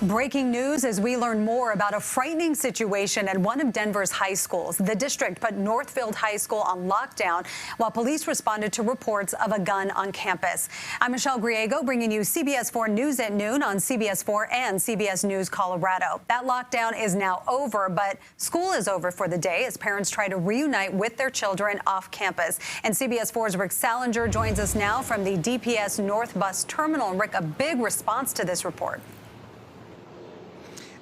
Breaking news as we learn more about a frightening situation at one of Denver's high schools. The district put Northfield High School on lockdown while police responded to reports of a gun on campus. I'm Michelle Griego bringing you CBS 4 News at noon on CBS 4 and CBS News Colorado. That lockdown is now over, but school is over for the day as parents try to reunite with their children off campus. And CBS 4's Rick Salinger joins us now from the DPS North Bus Terminal. And Rick, a big response to this report.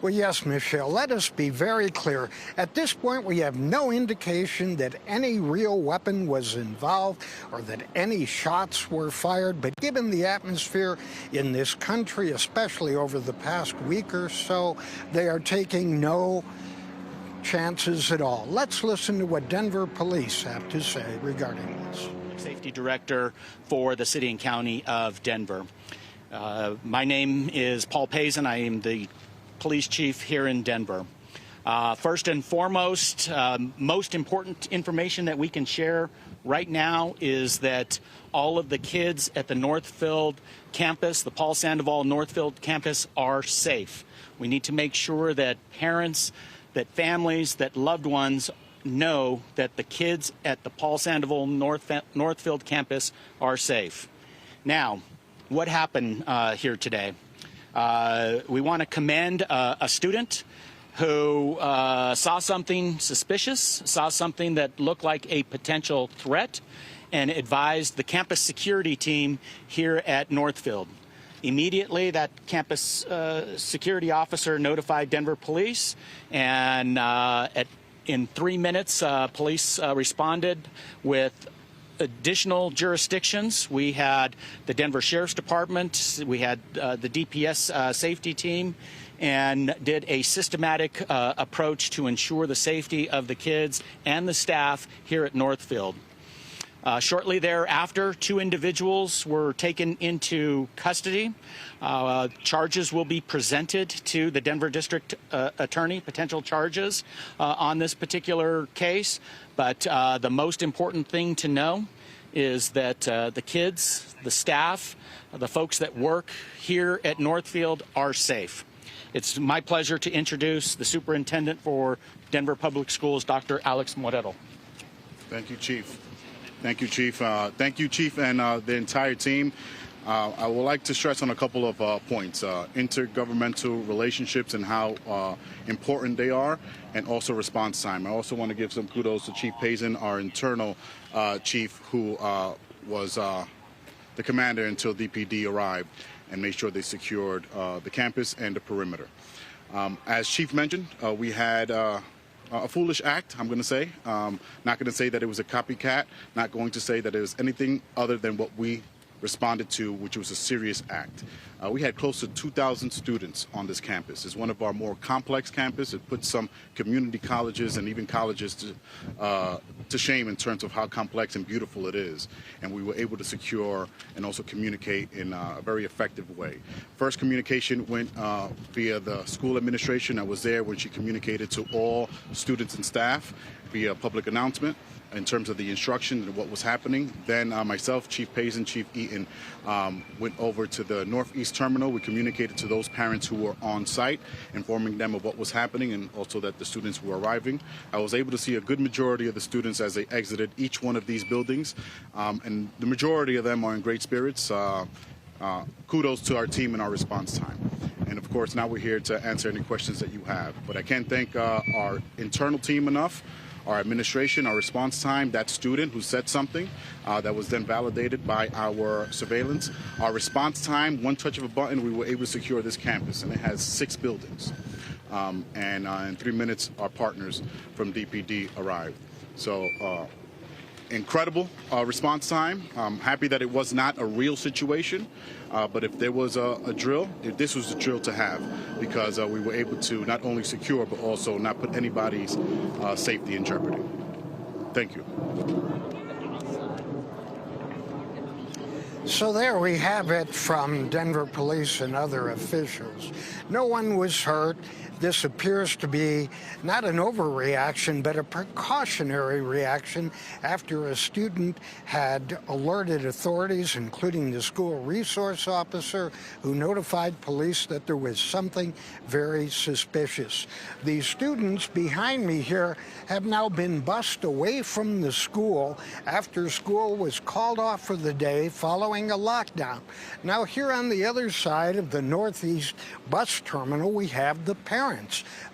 Well, yes, Michelle, let us be very clear. At this point, we have no indication that any real weapon was involved or that any shots were fired. But given the atmosphere in this country, especially over the past week or so, they are taking no chances at all. Let's listen to what Denver police have to say regarding this. Safety Director for the City and County of Denver. My name is Paul Pazin. I am the police chief here in Denver. First and foremost, most important information that we can share right now is that all of the kids at the Northfield campus, the Paul Sandoval Northfield campus, are safe. We need to make sure that parents, that families, that loved ones know that the kids at the Paul Sandoval Northfield campus are safe. Now, what happened here today? We want to commend a student who saw something suspicious, saw something that looked like a potential threat, and advised the campus security team here at Northfield. Immediately, that campus security officer notified Denver police, and in 3 minutes, police responded with additional jurisdictions. We had the Denver Sheriff's Department, we had the DPS safety team, and did a systematic approach to ensure the safety of the kids and the staff here at Northfield. Shortly thereafter, 2 individuals were taken into custody. Charges will be presented to the Denver District Attorney, potential charges on this particular case. But the most important thing to know is that the kids, the staff, the folks that work here at Northfield are safe. It's my pleasure to introduce the Superintendent for Denver Public Schools, Dr. Alex Morero. Thank you, Chief. Thank you, Chief. Thank you, Chief, and the entire team. I would like to stress on a couple of points, intergovernmental relationships and how important they are, and also response time. I also want to give some kudos to Chief Pazin, our internal chief, who was the commander until DPD arrived and made sure they secured the campus and the perimeter. As Chief mentioned, we had a foolish act, I'm going to say. Not going to say that it was a copycat, not going to say that it was anything other than what we responded to, which was a serious act. We had close to 2,000 students on this campus. It's one of our more complex campuses. It puts some community colleges and even colleges to shame in terms of how complex and beautiful it is. And we were able to secure and also communicate in a very effective way. First communication went via the school administration that was there when she communicated to all students and staff via public announcement in terms of the instruction and what was happening. Then myself, Chief Pazin, Chief Eaton, went over to the Northeast Terminal. We communicated to those parents who were on site, informing them of what was happening and also that the students were arriving. I was able to see a good majority of the students as they exited each one of these buildings, and the majority of them are in great spirits. Kudos to our team and our response time. And of course, now we're here to answer any questions that you have. But I can't thank our internal team enough, our administration, our response time, that student who said something that was then validated by our surveillance. Our response time, one touch of a button, we were able to secure this campus, and it has 6 buildings. And in 3 minutes, our partners from DPD arrived. So incredible response time. I'm happy that it was not a real situation, but if there was a drill, this was the drill to have, because we were able to not only secure but also not put anybody's safety in jeopardy. Thank you. So there we have it from Denver police and other officials. No one was hurt. This appears to be not an overreaction, but a precautionary reaction after a student had alerted authorities, including the school resource officer, who notified police that there was something very suspicious. These students behind me here have now been bused away from the school after school was called off for the day following a lockdown. Now, here on the other side of the Northeast bus terminal, we have the parents.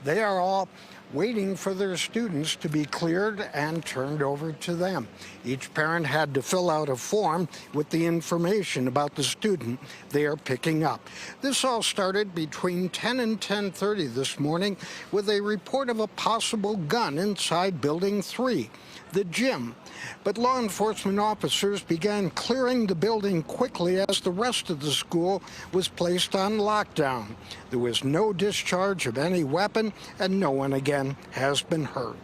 They are all waiting for their students to be cleared and turned over to them. Each parent had to fill out a form with the information about the student they are picking up. This all started between 10 and 10:30 this morning with a report of a possible gun inside Building 3, the gym. But law enforcement officers began clearing the building quickly as the rest of the school was placed on lockdown. There was no discharge of any weapon, and no one again has been hurt.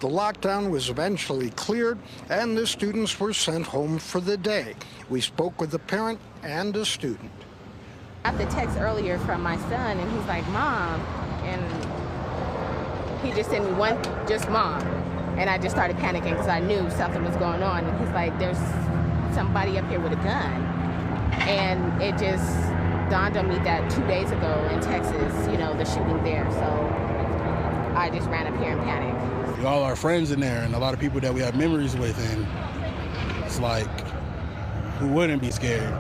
The lockdown was eventually cleared, and the students were sent home for the day. We spoke with a parent and a student. I got the text earlier from my son, and he's like, "Mom," and he just sent me one, just "Mom." And I just started panicking because I knew something was going on. And he's like, "There's somebody up here with a gun." And it just dawned on me that 2 days ago in Texas, the shooting there. So I just ran up here in panic. All our friends in there and a lot of people that we have memories with. And it's like, who wouldn't be scared?